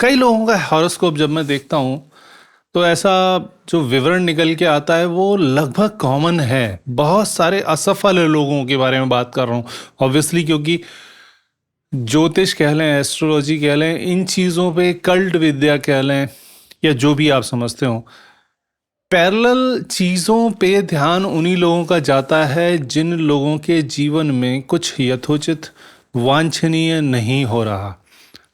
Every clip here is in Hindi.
कई लोगों का हॉरोस्कोप जब मैं देखता हूँ तो ऐसा जो विवरण निकल के आता है वो लगभग कॉमन है। बहुत सारे असफल लोगों के बारे में बात कर रहा हूँ ऑब्वियसली, क्योंकि ज्योतिष कह लें, एस्ट्रोलॉजी कह लें, इन चीज़ों पे कल्ट विद्या कह लें या जो भी आप समझते हो, पैरेलल चीज़ों पे ध्यान उन्हीं लोगों का जाता है जिन लोगों के जीवन में कुछ यथोचित वांछनीय नहीं हो रहा।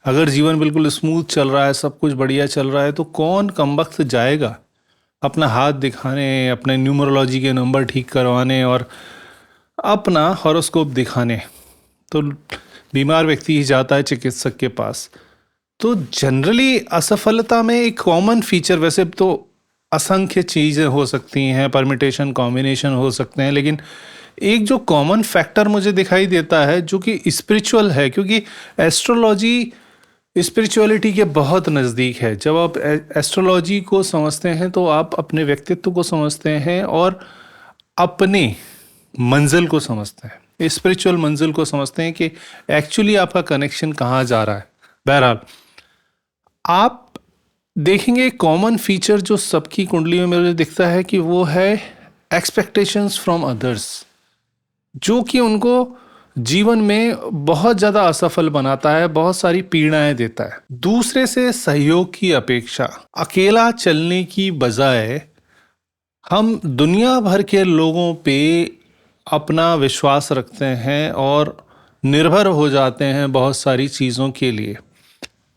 अगर जीवन बिल्कुल स्मूथ चल रहा है, सब कुछ बढ़िया चल रहा है, तो कौन कमबख्त जाएगा अपना हाथ दिखाने, अपने न्यूमरोलॉजी के नंबर ठीक करवाने और अपना हॉरोस्कोप दिखाने? तो बीमार व्यक्ति ही जाता है चिकित्सक के पास। तो जनरली असफलता में एक कॉमन फीचर, वैसे तो असंख्य चीज़ें हो सकती हैं, परमिटेशन कॉम्बिनेशन हो सकते हैं, लेकिन एक जो कॉमन फैक्टर मुझे दिखाई देता है जो कि स्पिरिचुअल है, क्योंकि एस्ट्रोलॉजी स्पिरिचुअलिटी के बहुत नज़दीक है। जब आप एस्ट्रोलॉजी को समझते हैं तो आप अपने व्यक्तित्व को समझते हैं और अपने मंजिल को समझते हैं, स्पिरिचुअल मंजिल को समझते हैं कि एक्चुअली आपका कनेक्शन कहाँ जा रहा है। बहरहाल, आप देखेंगे कॉमन फीचर जो सबकी कुंडली में मुझे दिखता है कि वो है एक्सपेक्टेशंस फ्रॉम अदर्स, जो कि उनको जीवन में बहुत ज़्यादा असफल बनाता है, बहुत सारी पीड़ाएं देता है। दूसरे से सहयोग की अपेक्षा अकेला चलने की बजाय हम दुनिया भर के लोगों पे अपना विश्वास रखते हैं और निर्भर हो जाते हैं बहुत सारी चीज़ों के लिए।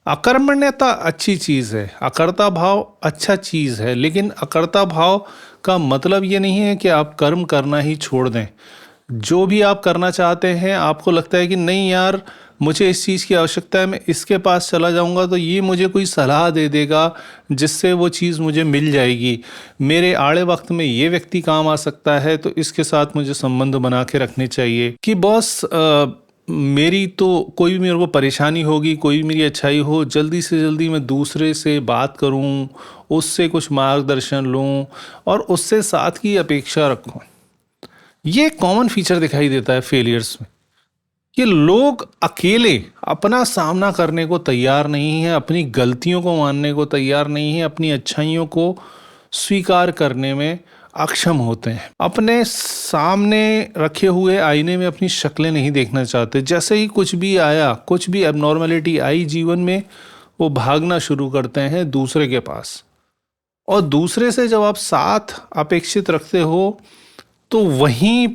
अकर्मण्यता अच्छी चीज़ है, अकर्ता भाव अच्छा चीज़ है, लेकिन अकर्ता भाव का मतलब ये नहीं है कि आप कर्म करना ही छोड़ दें। जो भी आप करना चाहते हैं, आपको लगता है कि नहीं यार, मुझे इस चीज़ की आवश्यकता है, मैं इसके पास चला जाऊंगा तो ये मुझे कोई सलाह दे देगा जिससे वो चीज़ मुझे मिल जाएगी, मेरे आड़े वक्त में ये व्यक्ति काम आ सकता है तो इसके साथ मुझे संबंध बना के रखने चाहिए। कि बॉस, मेरी तो कोई भी मेरे को परेशानी होगी, कोई भी मेरी अच्छाई हो, जल्दी से जल्दी मैं दूसरे से बात करूं, उससे कुछ मार्गदर्शन लूं और उससे साथ की अपेक्षा रखूं। ये कॉमन फीचर दिखाई देता है फेलियर्स में कि लोग अकेले अपना सामना करने को तैयार नहीं है, अपनी गलतियों को मानने को तैयार नहीं है, अपनी अच्छाइयों को स्वीकार करने में अक्षम होते हैं, अपने सामने रखे हुए आईने में अपनी शक्लें नहीं देखना चाहते। जैसे ही कुछ भी आया, कुछ भी एबनॉर्मलिटी आई जीवन में, वो भागना शुरू करते हैं दूसरे के पास। और दूसरे से जब आप साथ अपेक्षित रखते हो तो वहीं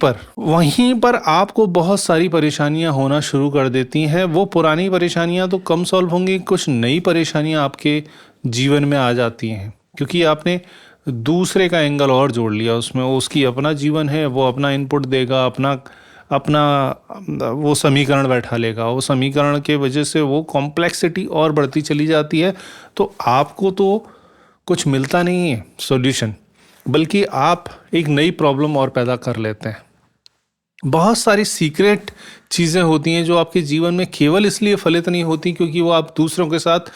पर आपको बहुत सारी परेशानियां होना शुरू कर देती हैं। वो पुरानी परेशानियां तो कम सॉल्व होंगी, कुछ नई परेशानियां आपके जीवन में आ जाती हैं, क्योंकि आपने दूसरे का एंगल और जोड़ लिया उसमें। उसकी अपना जीवन है, वो अपना इनपुट देगा, अपना अपना वो समीकरण बैठा लेगा, वो समीकरण के वजह से वो कॉम्प्लेक्सिटी और बढ़ती चली जाती है। तो आपको तो कुछ मिलता नहीं है सॉल्यूशन, बल्कि आप एक नई प्रॉब्लम और पैदा कर लेते हैं। बहुत सारी सीक्रेट चीज़ें होती हैं जो आपके जीवन में केवल इसलिए फलित नहीं होती क्योंकि वो आप दूसरों के साथ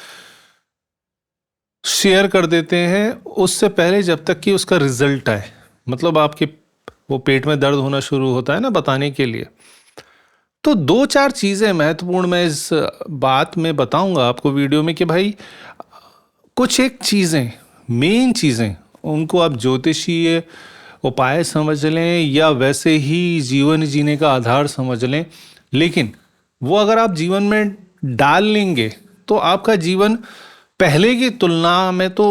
शेयर कर देते हैं उससे पहले, जब तक कि उसका रिजल्ट आए। मतलब आपके वो पेट में दर्द होना शुरू होता है ना बताने के लिए। तो दो चार चीज़ें महत्वपूर्ण मैं इस बात में बताऊंगा आपको वीडियो में कि भाई, कुछ एक चीज़ें, मेन चीज़ें, उनको आप ज्योतिषीय उपाय समझ लें या वैसे ही जीवन जीने का आधार समझ लें, लेकिन वो अगर आप जीवन में डाल लेंगे तो आपका जीवन पहले की तुलना में तो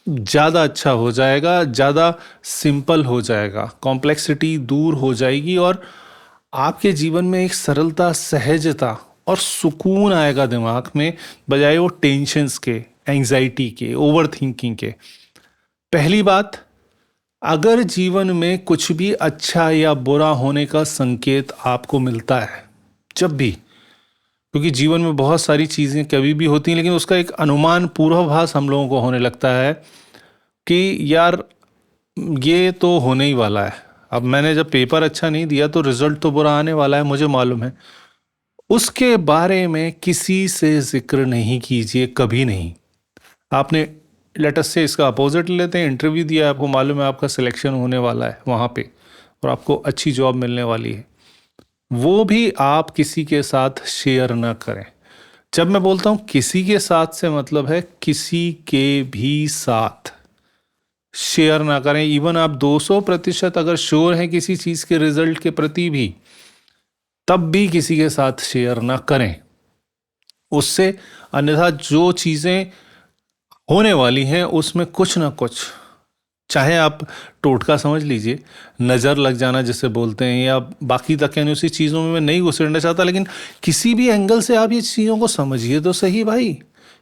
ज़्यादा अच्छा हो जाएगा, ज़्यादा सिंपल हो जाएगा, कॉम्प्लेक्सिटी दूर हो जाएगी और आपके जीवन में एक सरलता, सहजता और सुकून आएगा दिमाग में, बजाय वो टेंशन्स के, एंजाइटी के, ओवर थिंकिंग के। पहली बात, अगर जीवन में कुछ भी अच्छा या बुरा होने का संकेत आपको मिलता है, जब भी, क्योंकि जीवन में बहुत सारी चीज़ें कभी भी होती हैं, लेकिन उसका एक अनुमान, पूर्वाभास हम लोगों को होने लगता है कि यार ये तो होने ही वाला है। अब मैंने जब पेपर अच्छा नहीं दिया तो रिजल्ट तो बुरा आने वाला है, मुझे मालूम है। उसके बारे में किसी से जिक्र नहीं कीजिए, कभी नहीं। आपने लेटस से इसका अपोजिट लेते हैं, इंटरव्यू दिया, आपको मालूम है आपका सिलेक्शन होने वाला है वहाँ पे और आपको अच्छी जॉब मिलने वाली है, वो भी आप किसी के साथ शेयर ना करें। जब मैं बोलता हूं किसी के साथ से मतलब है किसी के भी साथ शेयर ना करें। इवन आप 200% अगर श्योर हैं किसी चीज के रिजल्ट के प्रति भी, तब भी किसी के साथ शेयर ना करें उससे। अन्यथा जो चीजें होने वाली हैं उसमें कुछ ना कुछ, चाहे आप टोटका समझ लीजिए, नज़र लग जाना जिसे बोलते हैं, या बाकी तक यानी उसी चीज़ों में मैं नहीं घुसेड़ना चाहता, लेकिन किसी भी एंगल से आप ये चीज़ों को समझिए तो सही भाई,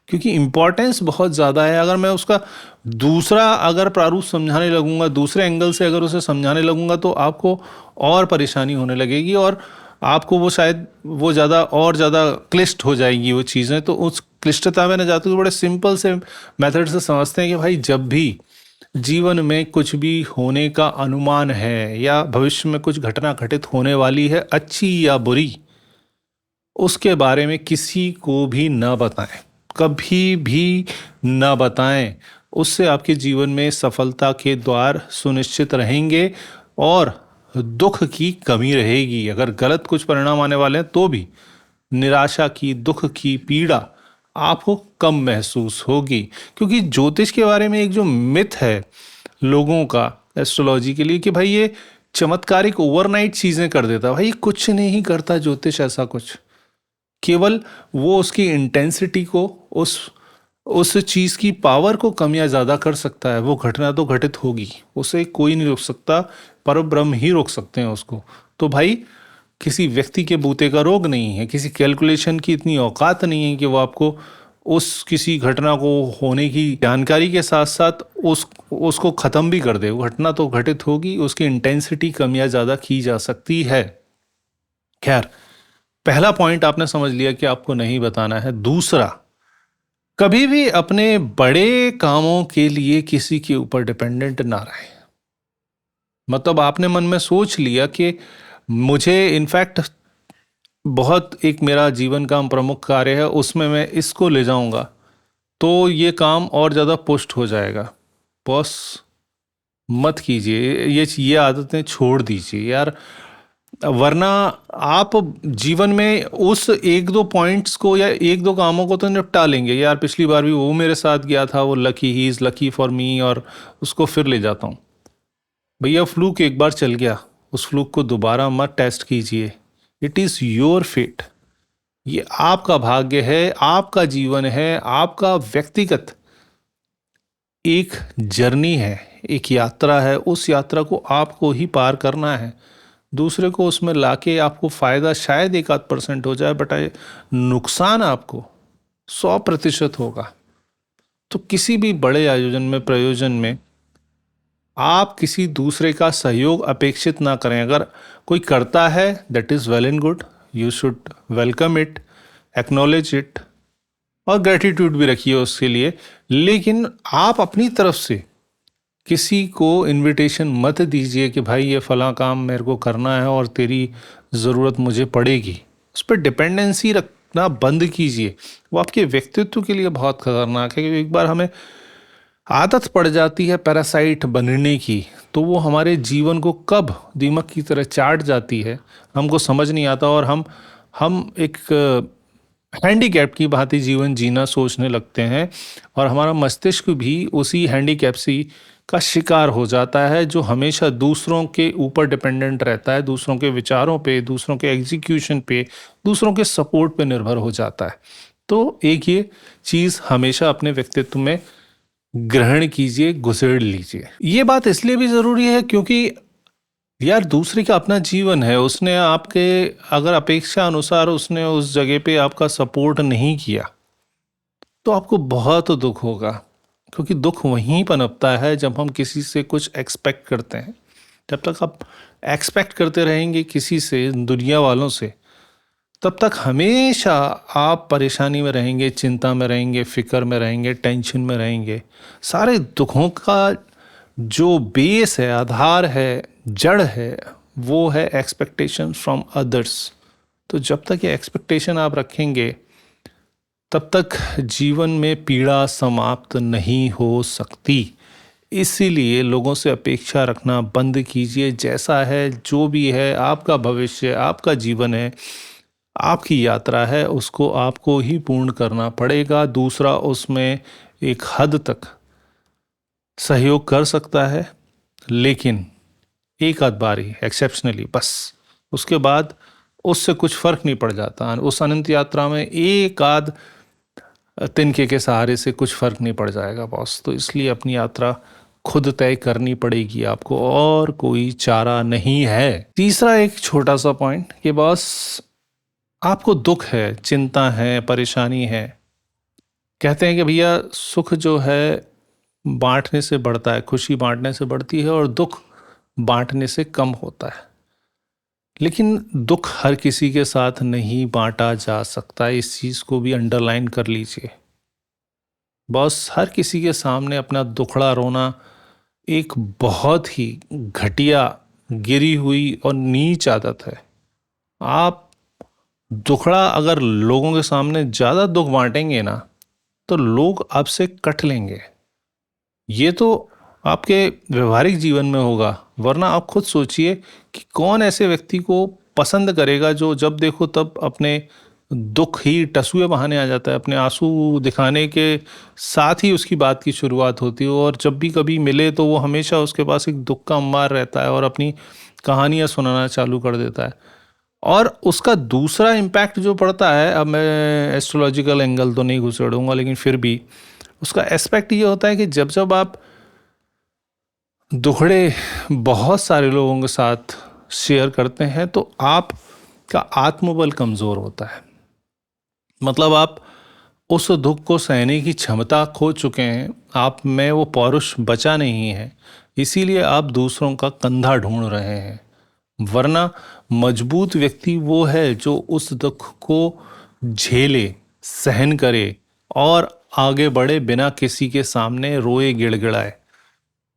क्योंकि इम्पोर्टेंस बहुत ज़्यादा है। अगर मैं उसका दूसरा अगर प्रारूप समझाने लगूंगा, दूसरे एंगल से अगर उसे समझाने लगूंगा, तो आपको और परेशानी होने लगेगी और आपको वो शायद वो ज़्यादा और ज़्यादा क्लिष्ट हो जाएगी वो चीज़ें। तो उस क्लिष्टता में न जाते हुए बड़े सिंपल से मेथड से समझते हैं कि भाई जब भी जीवन में कुछ भी होने का अनुमान है या भविष्य में कुछ घटना घटित होने वाली है, अच्छी या बुरी, उसके बारे में किसी को भी न बताएं, कभी भी न बताएं। उससे आपके जीवन में सफलता के द्वार सुनिश्चित रहेंगे और दुख की कमी रहेगी। अगर गलत कुछ परिणाम आने वाले हैं तो भी निराशा की, दुख की पीड़ा आपको कम महसूस होगी। क्योंकि ज्योतिष के बारे में एक जो मिथ है लोगों का एस्ट्रोलॉजी के लिए कि भाई ये चमत्कारिक ओवरनाइट चीजें कर देता, भाई कुछ नहीं करता ज्योतिष ऐसा कुछ। केवल वो उसकी इंटेंसिटी को, उस चीज की पावर को कम या ज्यादा कर सकता है। वो घटना तो घटित होगी, उसे कोई नहीं रोक सकता, पर ब्रह्म ही रोक सकते हैं उसको। तो भाई किसी व्यक्ति के बूते का रोग नहीं है, किसी कैलकुलेशन की इतनी औकात नहीं है कि वो आपको उस किसी घटना को होने की जानकारी के साथ साथ उसको ख़त्म भी कर दे। वो घटना तो घटित होगी, उसकी इंटेंसिटी कम या ज़्यादा की जा सकती है। खैर, पहला पॉइंट आपने समझ लिया कि आपको नहीं बताना है। दूसरा, कभी भी अपने बड़े कामों के लिए किसी के ऊपर डिपेंडेंट ना रहे। मतलब आपने मन में सोच लिया कि मुझे इनफैक्ट बहुत एक मेरा जीवन का प्रमुख कार्य है, उसमें मैं इसको ले जाऊंगा तो ये काम और ज़्यादा पुष्ट हो जाएगा। बॉस मत कीजिए ये आदतें छोड़ दीजिए यार, वरना आप जीवन में उस एक दो पॉइंट्स को या एक दो कामों को तो निपटा लेंगे। यार पिछली बार भी वो मेरे साथ गया था, वो lucky, he is lucky for me, और उसको फिर ले जाता हूँ। भैया फ्लूक एक बार चल गया, उस फ्लूक को दोबारा मत टेस्ट कीजिए। इट इज़ योर फेट, ये आपका भाग्य है, आपका जीवन है, आपका व्यक्तिगत एक जर्नी है, एक यात्रा है। उस यात्रा को आपको ही पार करना है। दूसरे को उसमें लाके आपको फायदा शायद 1-8% हो जाए, बट नुकसान आपको 100% होगा। तो किसी भी बड़े आयोजन में, प्रयोजन में आप किसी दूसरे का सहयोग अपेक्षित ना करें। अगर कोई करता है that is well and good, you should welcome it, acknowledge it और ग्रेटिट्यूड भी रखिए उसके लिए। लेकिन आप अपनी तरफ से किसी को इनविटेशन मत दीजिए कि भाई ये फला काम मेरे को करना है और तेरी ज़रूरत मुझे पड़ेगी। उस पर डिपेंडेंसी रखना बंद कीजिए। वो आपके व्यक्तित्व के लिए बहुत खतरनाक है, क्योंकि एक बार हमें आदत पड़ जाती है पैरासाइट बनने की, तो वो हमारे जीवन को कब दीमक की तरह चाट जाती है हमको समझ नहीं आता, और हम एक हैंडीकैप की भांति जीवन जीना सोचने लगते हैं, और हमारा मस्तिष्क भी उसी हैंडीकैप सी का शिकार हो जाता है, जो हमेशा दूसरों के ऊपर डिपेंडेंट रहता है, दूसरों के विचारों पे, दूसरों के एग्जीक्यूशन पे, दूसरों के सपोर्ट पे निर्भर हो जाता है। तो एक ये चीज़ हमेशा अपने व्यक्तित्व में ग्रहण कीजिए, घुसेड़ लीजिए। ये बात इसलिए भी ज़रूरी है क्योंकि यार दूसरे का अपना जीवन है, उसने आपके अगर अपेक्षा अनुसार उसने उस जगह पे आपका सपोर्ट नहीं किया तो आपको बहुत दुख होगा। क्योंकि दुख वहीं पनपता है जब हम किसी से कुछ एक्सपेक्ट करते हैं। जब तक आप एक्सपेक्ट करते रहेंगे किसी से, दुनिया वालों से, तब तक हमेशा आप परेशानी में रहेंगे, चिंता में रहेंगे, फिक्र में रहेंगे, टेंशन में रहेंगे। सारे दुखों का जो बेस है, आधार है, जड़ है, वो है एक्सपेक्टेशन फ्रॉम अदर्स। तो जब तक ये एक्सपेक्टेशन आप रखेंगे तब तक जीवन में पीड़ा समाप्त नहीं हो सकती। इसीलिए लोगों से अपेक्षा रखना बंद कीजिए। जैसा है, जो भी है, आपका भविष्य, आपका जीवन है, आपकी यात्रा है, उसको आपको ही पूर्ण करना पड़ेगा। दूसरा उसमें एक हद तक सहयोग कर सकता है, लेकिन एक आध बार ही, एक्सेप्शनली बस। उसके बाद उससे कुछ फर्क नहीं पड़ जाता। उस अनंत यात्रा में एक आध तिनके के सहारे से कुछ फर्क नहीं पड़ जाएगा बॉस। तो इसलिए अपनी यात्रा खुद तय करनी पड़ेगी आपको, और कोई चारा नहीं है। तीसरा एक छोटा सा पॉइंट कि बॉस, आपको दुख है, चिंता है, परेशानी है। कहते हैं कि भैया सुख जो है बांटने से बढ़ता है, खुशी बांटने से बढ़ती है, और दुख बांटने से कम होता है। लेकिन दुख हर किसी के साथ नहीं बांटा जा सकता, इस चीज़ को भी अंडरलाइन कर लीजिए बॉस। हर किसी के सामने अपना दुखड़ा रोना एक बहुत ही घटिया, गिरी हुई और नीच आदत है। आप दुखड़ा अगर लोगों के सामने ज़्यादा दुख बांटेंगे ना, तो लोग आपसे कट लेंगे। ये तो आपके व्यवहारिक जीवन में होगा, वरना आप खुद सोचिए कि कौन ऐसे व्यक्ति को पसंद करेगा जो जब देखो तब अपने दुख ही टसुए बहाने आ जाता है, अपने आंसू दिखाने के साथ ही उसकी बात की शुरुआत होती है, और जब भी कभी मिले तो वो हमेशा उसके पास एक दुख का अंबार रहता है और अपनी कहानियां सुनाना चालू कर देता है। और उसका दूसरा इम्पैक्ट जो पड़ता है, अब मैं एस्ट्रोलॉजिकल एंगल तो नहीं घुसेड़ूंगा, लेकिन फिर भी उसका एस्पेक्ट ये होता है कि जब जब आप दुखड़े बहुत सारे लोगों के साथ शेयर करते हैं, तो आपका आत्मबल कमज़ोर होता है। मतलब आप उस दुख को सहने की क्षमता खो चुके हैं, आप में वो पौरुष बचा नहीं है, इसीलिए आप दूसरों का कंधा ढूंढ रहे हैं। वरना मजबूत व्यक्ति वो है जो उस दुख को झेले, सहन करे और आगे बढ़े बिना किसी के सामने रोए गिड़गिड़ाए।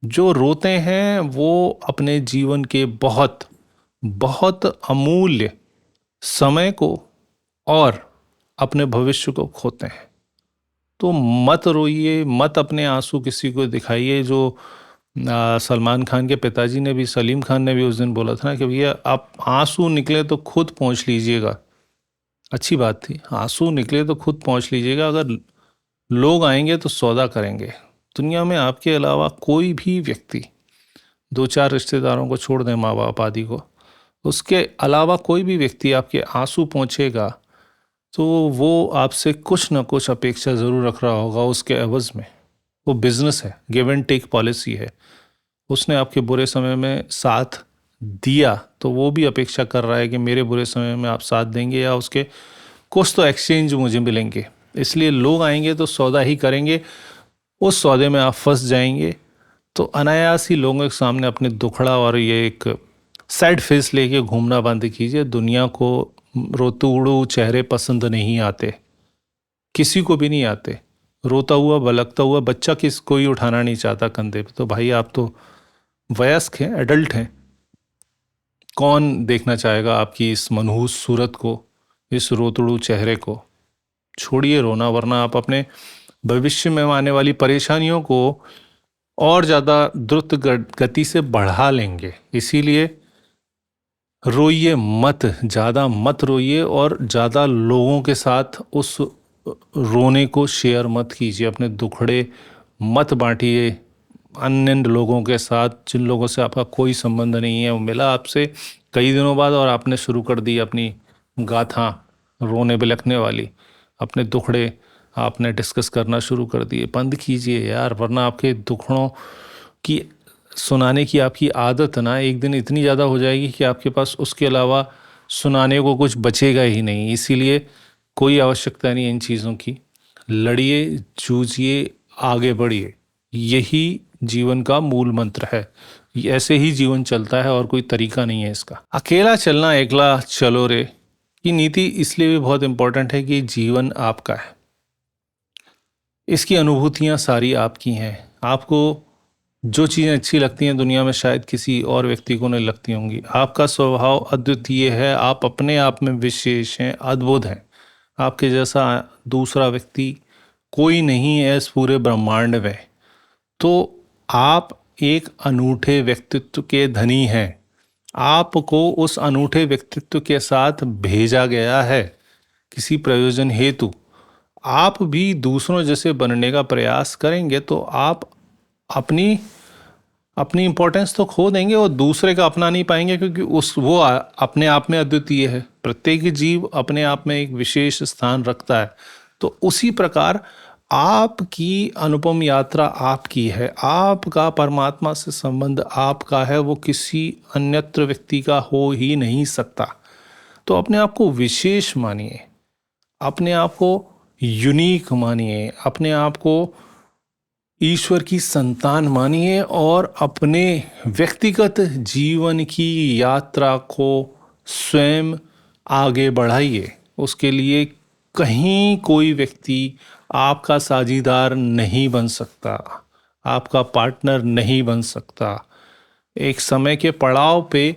जो रोते हैं वो अपने जीवन के बहुत बहुत अमूल्य समय को और अपने भविष्य को खोते हैं। तो मत रोइए, मत अपने आंसू किसी को दिखाइए। जो सलमान खान के पिताजी ने भी, सलीम खान ने भी उस दिन बोला था ना कि भैया आप आंसू निकले तो खुद पहुंच लीजिएगा। अच्छी बात थी, आंसू निकले तो खुद पहुंच लीजिएगा। अगर लोग आएंगे तो सौदा करेंगे। दुनिया में आपके अलावा कोई भी व्यक्ति, दो चार रिश्तेदारों को छोड़ दें, माँ बाप आदि को, उसके अलावा कोई भी व्यक्ति आपके आंसू पहुँचेगा तो वो आपसे कुछ ना कुछ अपेक्षा ज़रूर रख रहा होगा उसके एवज़ में। वो बिजनेस है, गिव एंड टेक पॉलिसी है। उसने आपके बुरे समय में साथ दिया तो वो भी अपेक्षा कर रहा है कि मेरे बुरे समय में आप साथ देंगे, या उसके कुछ तो एक्सचेंज मुझे मिलेंगे। इसलिए लोग आएंगे तो सौदा ही करेंगे, उस सौदे में आप फंस जाएंगे। तो अनायास ही लोगों के सामने अपने दुखड़ा और ये एक सैड फेस लेके घूमना बंद कीजिए। दुनिया को रोतुड़ू चेहरे पसंद नहीं आते, किसी को भी नहीं आते। रोता हुआ बलकता हुआ बच्चा किस कोई उठाना नहीं चाहता कंधे पे। तो भाई आप तो वयस्क हैं, एडल्ट हैं, कौन देखना चाहेगा आपकी इस मनहूस सूरत को, इस रोतड़ू चेहरे को। छोड़िए रोना, वरना आप अपने भविष्य में आने वाली परेशानियों को और ज़्यादा द्रुत गति से बढ़ा लेंगे। इसीलिए रोइए मत, ज़्यादा मत रोइए, और ज़्यादा लोगों के साथ उस रोने को शेयर मत कीजिए। अपने दुखड़े मत बांटिए अन्य लोगों के साथ, जिन लोगों से आपका कोई संबंध नहीं है। वो मिला आपसे कई दिनों बाद और आपने शुरू कर दी अपनी गाथा रोने बिलखने वाली, अपने दुखड़े आपने डिस्कस करना शुरू कर दिए। बंद कीजिए यार, वरना आपके दुखड़ों की सुनाने की आपकी आदत ना एक दिन इतनी ज़्यादा हो जाएगी कि आपके पास उसके अलावा सुनाने को कुछ बचेगा ही नहीं। इसीलिए कोई आवश्यकता नहीं इन चीज़ों की। लड़िए, जूझिए, आगे बढ़िए, यही जीवन का मूल मंत्र है। ऐसे ही जीवन चलता है और कोई तरीका नहीं है इसका। अकेला चलना एकला चलो रे की नीति इसलिए भी बहुत इंपॉर्टेंट है कि जीवन आपका है, इसकी अनुभूतियाँ सारी आपकी हैं। आपको जो चीज़ें अच्छी लगती हैं दुनिया में शायद किसी और व्यक्ति को नहीं लगती होंगी। आपका स्वभाव अद्वितीय है, आप अपने आप में विशेष हैं, अद्भुत हैं। आपके जैसा दूसरा व्यक्ति कोई नहीं है इस पूरे ब्रह्मांड में। तो आप एक अनूठे व्यक्तित्व के धनी हैं, आपको उस अनूठे व्यक्तित्व के साथ भेजा गया है किसी प्रयोजन हेतु। आप भी दूसरों जैसे बनने का प्रयास करेंगे तो आप अपनी अपनी इम्पोर्टेंस तो खो देंगे और दूसरे का अपना नहीं पाएंगे, क्योंकि अपने आप में अद्वितीय है। प्रत्येक जीव अपने आप में एक विशेष स्थान रखता है। तो उसी प्रकार आपकी अनुपम यात्रा आपकी है, आपका परमात्मा से संबंध आपका है, वो किसी अन्यत्र व्यक्ति का हो ही नहीं सकता। तो अपने आप को विशेष मानिए, अपने आप को यूनिक मानिए, अपने आप को ईश्वर की संतान मानिए और अपने व्यक्तिगत जीवन की यात्रा को स्वयं आगे बढ़ाइए। उसके लिए कहीं कोई व्यक्ति आपका साझीदार नहीं बन सकता, आपका पार्टनर नहीं बन सकता। एक समय के पड़ाव पे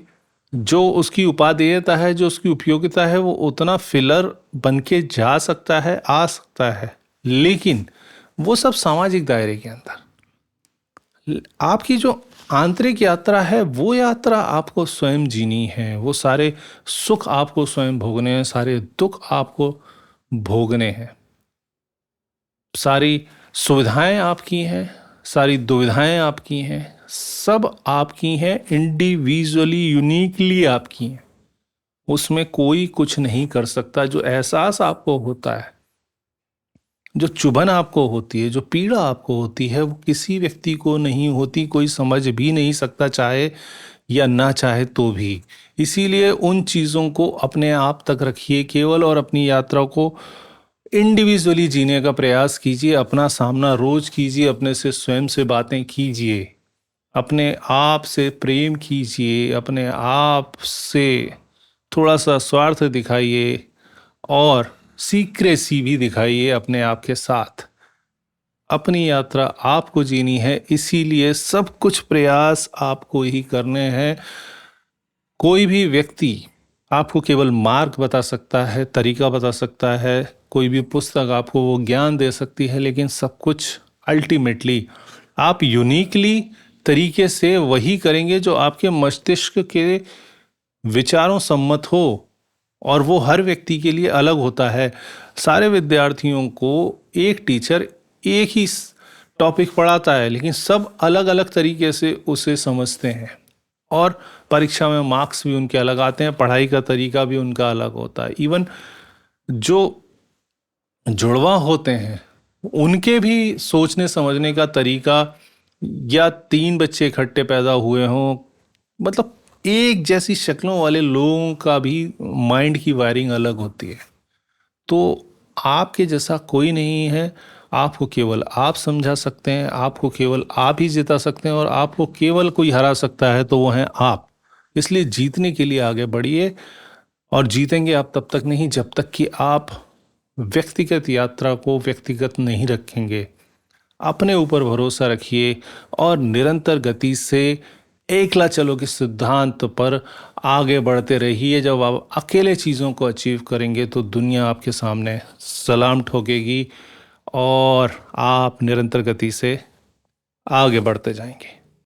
जो उसकी उपादेयता है, जो उसकी उपयोगिता है, वो उतना फिलर बन के जा सकता है, आ सकता है, लेकिन वो सब सामाजिक दायरे के अंदर। आपकी जो आंतरिक यात्रा है, वो यात्रा आपको स्वयं जीनी है। वो सारे सुख आपको स्वयं भोगने हैं, सारे दुख आपको भोगने हैं। सारी सुविधाएं आपकी हैं, सारी दुविधाएं आपकी हैं, सब आपकी हैं, इंडिविजुअली यूनिकली आपकी हैं। उसमें कोई कुछ नहीं कर सकता। जो एहसास आपको होता है, जो चुभन आपको होती है, जो पीड़ा आपको होती है, वो किसी व्यक्ति को नहीं होती, कोई समझ भी नहीं सकता, चाहे या ना चाहे तो भी। इसीलिए उन चीज़ों को अपने आप तक रखिए केवल, और अपनी यात्रा को इंडिविजुअली जीने का प्रयास कीजिए। अपना सामना रोज कीजिए, अपने से स्वयं से बातें कीजिए, अपने आप से प्रेम कीजिए, अपने आप से थोड़ा सा स्वार्थ दिखाइए और सीक्रेसी भी दिखाइए अपने आप के साथ। अपनी यात्रा आपको जीनी है, इसीलिए सब कुछ प्रयास आपको ही करने हैं। कोई भी व्यक्ति आपको केवल मार्ग बता सकता है, तरीका बता सकता है, कोई भी पुस्तक आपको वो ज्ञान दे सकती है, लेकिन सब कुछ अल्टीमेटली आप यूनिकली तरीके से वही करेंगे जो आपके मस्तिष्क के विचारों सम्मत हो, और वो हर व्यक्ति के लिए अलग होता है। सारे विद्यार्थियों को एक टीचर एक ही टॉपिक पढ़ाता है, लेकिन सब अलग अलग तरीके से उसे समझते हैं, और परीक्षा में मार्क्स भी उनके अलग आते हैं, पढ़ाई का तरीका भी उनका अलग होता है। इवन जो जुड़वा होते हैं, उनके भी सोचने समझने का तरीका, या तीन बच्चे इकट्ठे पैदा हुए हों, मतलब एक जैसी शक्लों वाले लोगों का भी माइंड की वायरिंग अलग होती है। तो आपके जैसा कोई नहीं है। आपको केवल आप समझा सकते हैं, आपको केवल आप ही जिता सकते हैं, और आपको केवल कोई हरा सकता है तो वो हैं आप। इसलिए जीतने के लिए आगे बढ़िए, और जीतेंगे आप तब तक नहीं जब तक कि आप व्यक्तिगत यात्रा को व्यक्तिगत नहीं रखेंगे। अपने ऊपर भरोसा रखिए और निरंतर गति से एकला चलो के सिद्धांत पर आगे बढ़ते रहिए। जब आप अकेले चीज़ों को अचीव करेंगे तो दुनिया आपके सामने सलाम ठोकेगी, और आप निरंतर गति से आगे बढ़ते जाएंगे।